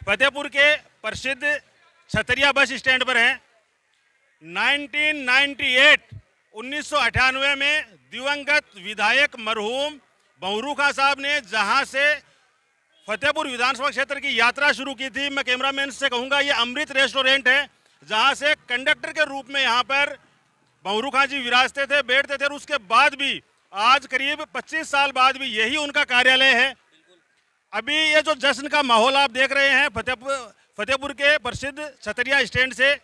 फतेहपुर के प्रसिद्ध छतरिया bus stand पर हैं। 1998 में दिवंगत विधायक मरहूम बहरू खां साहब ने जहां से फतेहपुर विधानसभा क्षेत्र की यात्रा शुरू की थी, मैं कैमरामैन से कहूंगा ये अमृत रेस्टोरेंट है जहां से कंडक्टर के रूप में यहां पर बहरू खां जी विराजते थे, बैठते थे, और उसके बाद भी आज करीब 25 साल बाद भी यही उनका कार्यालय है। अभी ये जो जश्न का माहौल आप देख रहे हैं फतेहपुर के प्रसिद्ध छतरिया स्टैंड से,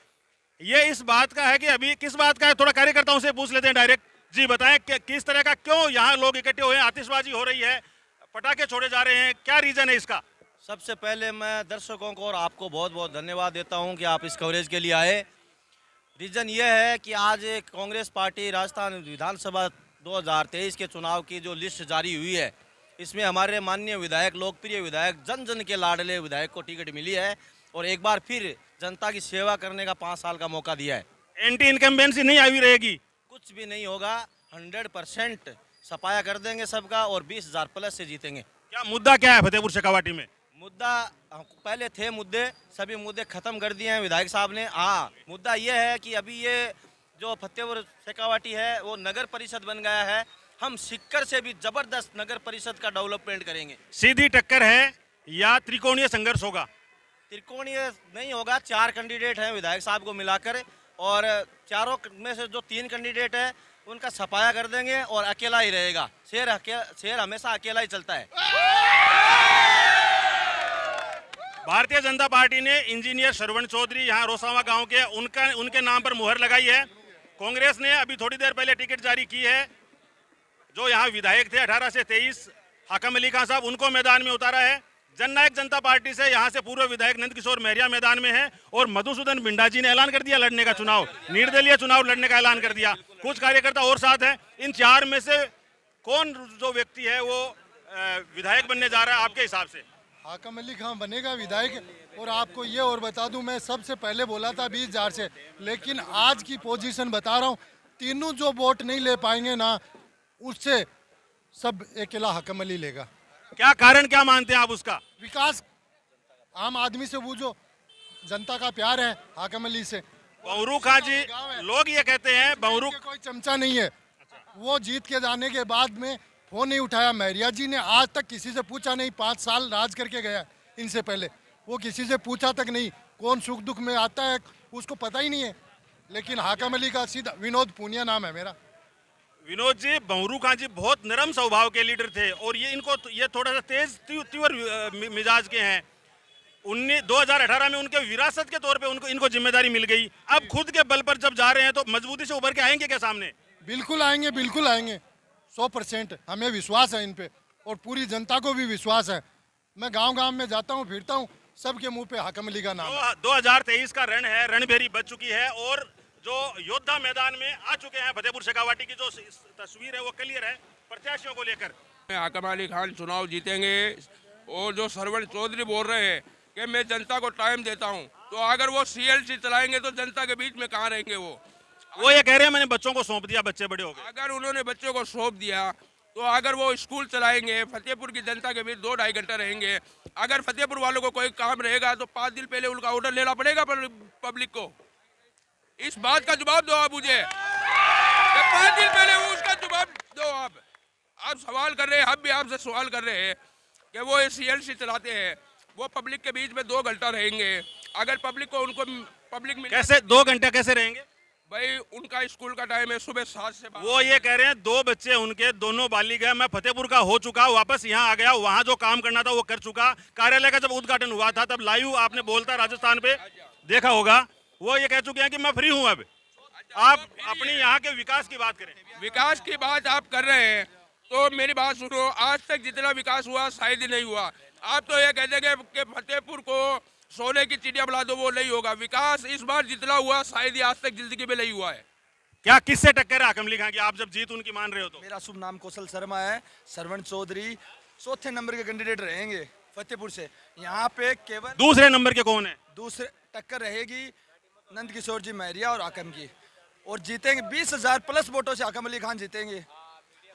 ये इस बात का है कि अभी किस बात का है, थोड़ा कार्यकर्ताओं से पूछ लेते हैं डायरेक्ट। जी बताएं कि किस तरह का, क्यों यहाँ लोग इकट्ठे हुए हैं, आतिशबाजी हो रही है, पटाखे छोड़े जा रहे हैं, क्या रीजन है इसका? सबसे पहले मैं दर्शकों को और आपको बहुत बहुत धन्यवाद देता हूं कि आप इस कवरेज के लिए आए। रीज़न ये है कि आज कांग्रेस पार्टी राजस्थान विधानसभा 2023 के चुनाव की जो लिस्ट जारी हुई है, इसमें हमारे माननीय विधायक, लोकप्रिय विधायक, जन जन के लाडले विधायक को टिकट मिली है और एक बार फिर जनता की सेवा करने का 5 साल का मौका दिया है। एंटी इनकम्बेंसी नहीं आई रहेगी? कुछ भी नहीं होगा, 100% सफाया कर देंगे सबका और 20,000 प्लस से जीतेंगे। क्या मुद्दा क्या है फतेहपुर शेखावाटी में? मुद्दा पहले थे मुद्दे, सभी मुद्दे खत्म कर दिए हैं विधायक साहब ने। हाँ, मुद्दा ये है कि अभी ये जो फतेहपुर शेखावाटी है वो नगर परिषद बन गया है। हम सिक्कर से भी जबरदस्त नगर परिषद का डेवलपमेंट करेंगे। सीधी टक्कर है या त्रिकोणीय संघर्ष होगा? त्रिकोणीय नहीं होगा, 4 कैंडिडेट हैं विधायक साहब को मिलाकर, और चारों में से जो 3 कैंडिडेट है उनका सफाया कर देंगे और अकेला ही रहेगा। शेर हमेशा अकेला ही चलता है। भारतीय जनता पार्टी ने इंजीनियर श्रवण चौधरी यहाँ रोसावा गांव के उनके नाम पर मुहर लगाई है। कांग्रेस ने अभी थोड़ी देर पहले टिकट जारी की है। जो यहाँ विधायक थे 18 से 23 हाकम अली खान साहब, उनको मैदान में उतारा है। जननायक जनता पार्टी से यहाँ से पूर्व विधायक नंद किशोर महरिया मैदान में है और मधुसूदन बिंडा जी ने ऐलान कर दिया लड़ने का चुनाव, निर्दलीय चुनाव लड़ने का ऐलान कर दिया। कुछ कार्यकर्ता और साथ हैं। इन 4 में से कौन जो व्यक्ति है वो विधायक बनने जा रहा है आपके हिसाब से? हाकम अली खान बनेगा विधायक। और आपको ये और बता दूं, मैं सबसे पहले बोला था 20,000 से, लेकिन आज की पोजीशन बता रहा हूं, तीनों जो वोट नहीं ले पाएंगे ना, उससे सब अकेला हाकम अली लेगा। क्या कारण, क्या मानते हैं आप उसका? विकास, आम आदमी से पूछो, जनता का प्यार है हाकम अली से। बहरू खां जी, लोग ये कहते हैं बहरू कोई चमचा नहीं है। वो जीत के जाने के बाद में फोन नहीं उठाया। महरिया जी ने आज तक किसी से पूछा नहीं, 5 साल राज करके गया इनसे पहले, वो किसी से पूछा तक नहीं। कौन सुख दुख में आता है उसको पता ही नहीं है। लेकिन हाकम अली का सीधा, विनोद पूनिया नाम है मेरा। विनोद जी, बहरू खां जी बहुत नरम स्वभाव के लीडर थे और ये थोड़ा सा तेज तीव्र मिजाज के हैं। 2018 में उनके विरासत के तौर पे इनको जिम्मेदारी मिल गई। अब खुद के बल पर जब जा रहे हैं तो मजबूती से उभर के आएंगे क्या सामने? बिल्कुल आएंगे, बिल्कुल आएंगे, 100%। हमें विश्वास है इन पे और पूरी जनता को भी विश्वास है। मैं गांव-गांव में जाता हूं, फिरता हूं, सबके मुंह पे हाकम अली का नाम है। 2023 का रण है, रणभेरी बच चुकी है और जो योद्धा मैदान में आ चुके हैं। फतेहपुर शेखावाटी की जो तस्वीर है वो क्लियर है प्रत्याशियों को लेकर। हाकम अली खान चुनाव जीतेंगे। और जो श्रवण चौधरी बोल रहे हैं कि मैं जनता को टाइम देता हूं, तो अगर वो CLC चलाएंगे तो जनता के बीच में कहाँ रहेंगे? वो ये कह रहे हैं मैंने बच्चों को सौंप दिया, बच्चे बड़े हो गए। अगर उन्होंने बच्चों को सौंप दिया तो अगर वो स्कूल चलाएंगे, फतेहपुर की जनता के बीच 2-2.5 घंटे रहेंगे। अगर फतेहपुर वालों को कोई काम रहेगा तो 5 दिन पहले उनका ऑर्डर लेना पड़ेगा पब्लिक को। इस बात का जवाब दो आप मुझे, 5 दिन पहले वो उसका जवाब दो आप सवाल कर रहे हैं, हम भी आपसे सवाल कर रहे हैं कि वो CLC चलाते हैं, वो पब्लिक के बीच में 2 घंटा रहेंगे। अगर पब्लिक को उनको पब्लिक कैसे 2 घंटे कैसे रहेंगे भाई? उनका स्कूल का टाइम है सुबह 7 से 12। वो ये कह रहे हैं 2 बच्चे उनके, दोनों बालिग है। मैं फतेहपुर का हो चुका, वापस यहाँ आ गया, वहाँ जो काम करना था वो कर चुका। कार्यालय का जब उद्घाटन हुआ था तब लाइव आपने बोलता राजस्थान पे देखा होगा, वो ये कह चुके हैं कि मैं फ्री हूँ। अब आप अपनी यहाँ के विकास की बात करें। विकास की बात आप कर रहे हैं तो मेरी बात सुनो, आज तक जितना विकास हुआ शायद ही नहीं हुआ। आप तो ये कहते हैं कि फतेहपुर को सोने की चिड़िया बुला दो, वो नहीं होगा। विकास इस बार जितना हुआ शायद ही आज तक जिंदगी में नहीं हुआ है। क्या किससे टक्कर है हाकम अली खान की, आप जब जीत उनकी मान रहे हो तो? मेरा शुभ नाम कौशल शर्मा है। श्रवण चौधरी 4थे नंबर के कैंडिडेट रहेंगे फतेहपुर से। यहाँ पे केवल दूसरे नंबर के कौन है? दूसरे टक्कर रहेगी नंद किशोर जी महरिया और हाकम की, और जीतेंगे 20,000 प्लस वोटों से हाकम अली खान जीतेंगे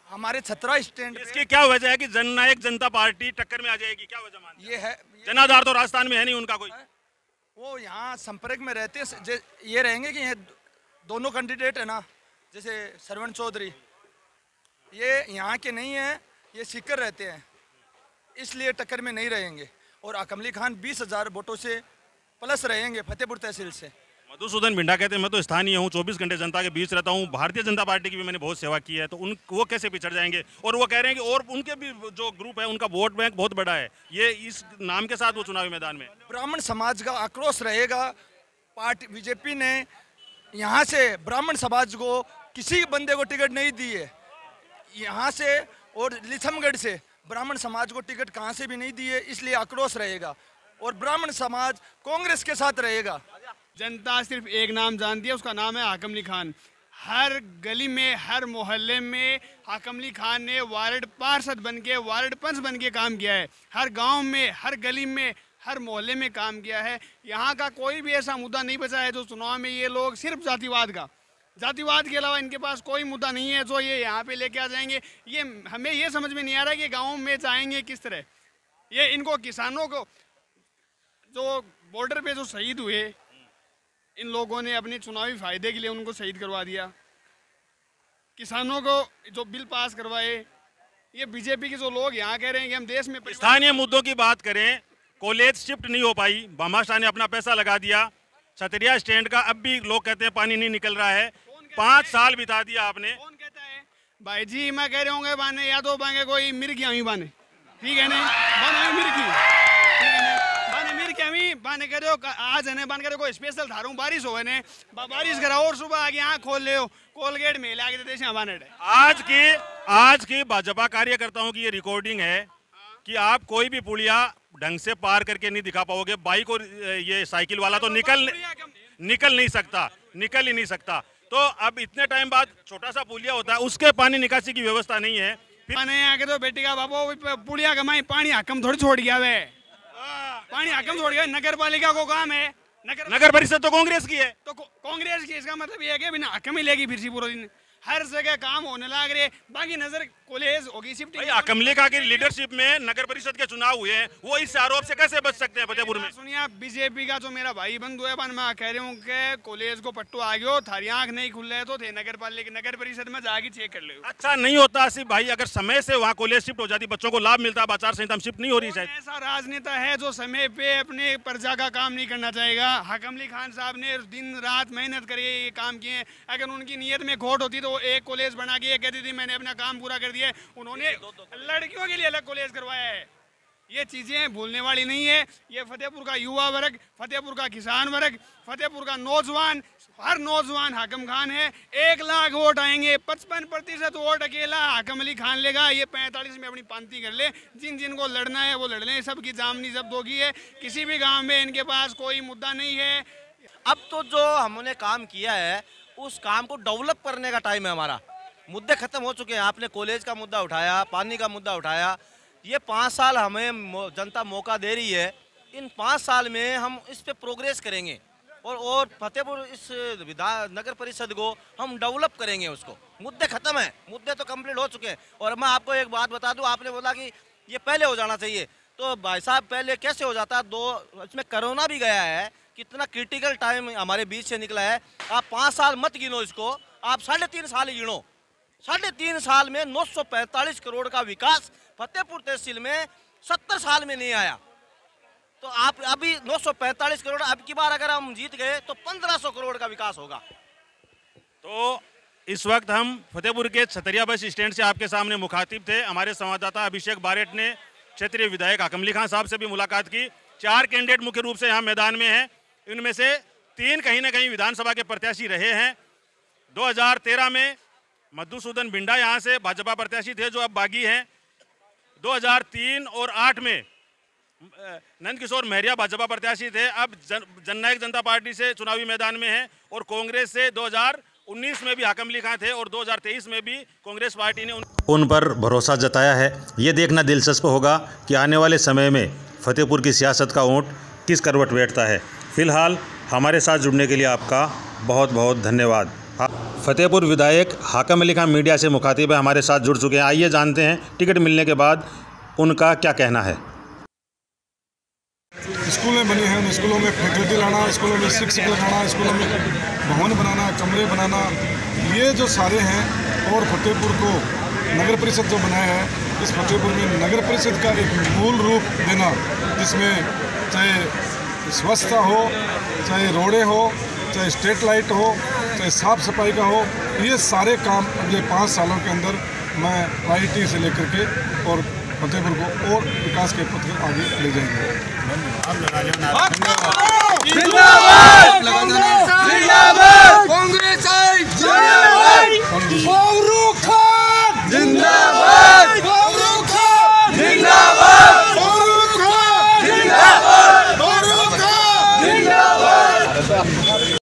हमारे छतरा स्टैंड। इसकी क्या वजह है कि जननायक जनता पार्टी टक्कर में आ जाएगी, क्या वजह मानते हैं? जनाधार तो राजस्थान में है नहीं उनका कोई। वो यहाँ संपर्क में रहते ये रहेंगे कि ये दोनों कैंडिडेट है ना, जैसे सरवण चौधरी ये यहाँ के नहीं हैं, ये सीकर रहते हैं, इसलिए टक्कर में नहीं रहेंगे। और अकमली खान 20,000 वोटों से प्लस रहेंगे फतेहपुर तहसील से। मधुसूदन बिंडा कहते हैं मैं तो स्थानीय हूँ, 24 घंटे जनता के बीच रहता हूँ, भारतीय जनता पार्टी की भी मैंने बहुत सेवा की है, तो वो कैसे पिछड़ जाएंगे? और वो कह रहे हैं कि और उनके भी जो ग्रुप है उनका वोट बैंक बहुत बड़ा है, ये इस नाम के साथ वो चुनावी मैदान में। ब्राह्मण समाज का आक्रोश रहेगा। पार्टी बीजेपी ने यहाँ से ब्राह्मण समाज को किसी बंदे को टिकट नहीं दी है, यहाँ से और लिथमगढ़ से ब्राह्मण समाज को टिकट कहाँ से भी नहीं दी है, इसलिए आक्रोश रहेगा और ब्राह्मण समाज कांग्रेस के साथ रहेगा। जनता सिर्फ एक नाम जानती है, उसका नाम है हाकम अली खान। हर गली में, हर मोहल्ले में हाकम अली खान ने वार्ड पार्षद बन के, वार्ड पंच बन के काम किया है। हर गांव में, हर गली में, हर मोहल्ले में काम किया है। यहाँ का कोई भी ऐसा मुद्दा नहीं बचा है जो चुनाव में ये लोग सिर्फ जातिवाद के अलावा इनके पास कोई मुद्दा नहीं है जो ये यहाँ पे लेके आ जाएंगे। ये हमें ये समझ में नहीं आ रहा कि गाँव में जाएंगे किस तरह। ये इनको किसानों को जो बॉर्डर पे जो शहीद हुए, इन लोगों ने अपने चुनावी फायदे के लिए उनको शहीद करवा दिया। किसानों को जो बिल पास करवाए, ये बीजेपी के जो लोग यहाँ कह रहे हैं कि हम देश में। स्थानीय मुद्दों की बात करें, कॉलेज शिफ्ट नहीं हो पाई, भामाशाह ने अपना पैसा लगा दिया। छतरिया स्टैंड का अब भी लोग कहते हैं पानी नहीं निकल रहा है, 5 साल बिता दिया आपने। कौन कहता है भाई जी? मैं कह रहे होंगे बाने या तो बांगे कोई मिर्गी हमी बाने, ठीक है ना, बाने मिर्गी, ठीक है ना, बाने मिर्गी हमी बाने कह रहे हो। आज है बान करे कोई स्पेशल धारूं बारिश हो गए बारिश करा और सुबह आगे आँख खोल ले हो, कोलगेट में लाके देते बाने। आज की भाजपा कार्यकर्ताओं की ये रिकॉर्डिंग है कि आप कोई भी पुलिया ढंग से पार करके नहीं दिखा पाओगे। बाइक और ये साइकिल वाला तो निकल ही नहीं सकता। तो अब इतने टाइम बाद छोटा सा पुलिया होता है, उसके पानी निकासी की व्यवस्था नहीं है। आगे तो बेटी का बाबू पुलिया कमाई पानी हकम थोड़ी छोड़ गया वे, पानी हकम छोड़ गया। नगर पालिका को काम है, नगर परिषद तो कांग्रेस की है, तो कांग्रेस की। इसका मतलब ये है कि बिना हकम ही लेगी फिर से पूरा दिन, हर जगह काम होने लग रहे। बाकी नजर कॉलेज होगी शिफ्टिंग। अकमली का की लीडरशिप में नगर परिषद के चुनाव हुए हैं, वो इस आरोप से कैसे बच सकते हैं फतेहपुर में? सुनिए, आप बीजेपी का जो मेरा भाई बंधु है, मैं कह रहा हूँ कि कॉलेज को पट्टू आ गयो, थारी आंख नहीं खुल रहे तो थे नगर पालिका नगर परिषद में जाके चेक कर ले। अच्छा नहीं होता आसिफ भाई, अगर समय से वहाँ कॉलेज शिफ्ट हो जाती, बच्चों को लाभ मिलता, आचार संहिता शिफ्ट नहीं हो रही। शायद ऐसा राजनेता है जो समय पे अपने प्रजा का काम नहीं करना चाहेगा। हाकम अली खान साहब ने दिन रात मेहनत करी, ये काम किए। अगर उनकी नीयत में खोट होती तो वो एक कॉलेज बना के कहती थी मैंने अपना काम पूरा कर दिया। उन्होंने लड़कियों के लिए अलग कॉलेज करवाया है। ये चीजें भूलने वाली नहीं है। ये फतेहपुर का युवा वर्ग, फतेहपुर का किसान वर्ग, फतेहपुर का नौजवान, हर नौजवान हाकम खान है। 1 लाख वोट आएंगे, 55% वोट अकेला हाकम अली खान लेगा। ये 45 में अपनी पांति कर ले, जिनको लड़ना है वो लड़ लें। सबकी जामनी जब्त होगी है, किसी भी गाँव में इनके पास कोई मुद्दा नहीं है। अब तो जो हमने काम किया है उस काम को डेवलप करने का टाइम है हमारा। मुद्दे खत्म हो चुके हैं। आपने कॉलेज का मुद्दा उठाया, पानी का मुद्दा उठाया। ये 5 साल हमें जनता मौका दे रही है, इन 5 साल में हम इस पे प्रोग्रेस करेंगे और फतेहपुर इस नगर परिषद को हम डेवलप करेंगे। उसको मुद्दे खत्म हैं, मुद्दे तो कंप्लीट हो चुके हैं। और मैं आपको एक बात बता दूं, आपने बोला कि ये पहले हो जाना चाहिए, तो भाई साहब पहले कैसे हो जाता? इसमें कोरोना भी गया है, कितना क्रिटिकल टाइम हमारे बीच से निकला है। आप 5 साल मत गिनो इसको, आप 3.5 साल ही गिनो। 3.5 साल में 945 करोड़ का विकास फतेहपुर तहसील में 70 साल में नहीं आया। तो आप अभी 945 करोड़, अब की बार अगर हम जीत गए तो 1500 करोड़ का विकास होगा। तो इस वक्त हम फतेहपुर के छतरिया बस स्टैंड से आपके सामने मुखातिब थे। हमारे संवाददाता अभिषेक बारेट ने क्षेत्रीय विधायक हाकम अली खान साहब से भी मुलाकात की। 4 कैंडिडेट मुख्य रूप से यहाँ मैदान में हैं, इनमें से 3 कहीं ना कहीं विधानसभा के प्रत्याशी रहे हैं। 2013 में मधुसूदन बिंडा यहाँ से भाजपा प्रत्याशी थे जो अब बागी हैं। 2003 और 8 में नंदकिशोर महरिया भाजपा प्रत्याशी थे, अब जननायक जनता पार्टी से चुनावी मैदान में हैं। और कांग्रेस से 2019 में भी हाकम अली खान थे और 2023 में भी कांग्रेस पार्टी ने उन पर भरोसा जताया है। ये देखना दिलचस्प होगा कि आने वाले समय में फतेहपुर की सियासत का ऊँट किस करवट बैठता है। फिलहाल हमारे साथ जुड़ने के लिए आपका बहुत बहुत धन्यवाद। फतेहपुर विधायक हाकम अली खान मीडिया से मुखातिब है, हमारे साथ जुड़ चुके हैं। आइए जानते हैं टिकट मिलने के बाद उनका क्या कहना है। स्कूलें बनी हैं उन स्कूलों में फैकल्टी लाना, स्कूलों में शिक्षक लगाना, स्कूलों में भवन बनाना, कमरे बनाना, ये जो सारे हैं। और फतेहपुर को नगर परिषद जो बनाया है, इस फतेहपुर में नगर परिषद का एक मूल रूप देना, जिसमें चाहे स्वच्छता हो, चाहे रोडें हो, चाहे स्ट्रीट लाइट हो, चाहे साफ सफाई का हो, ये सारे काम अगले 5 सालों के अंदर मैं IIT से लेकर के और फतेहपुर को और विकास के पथ पर आगे ले जाएंगे।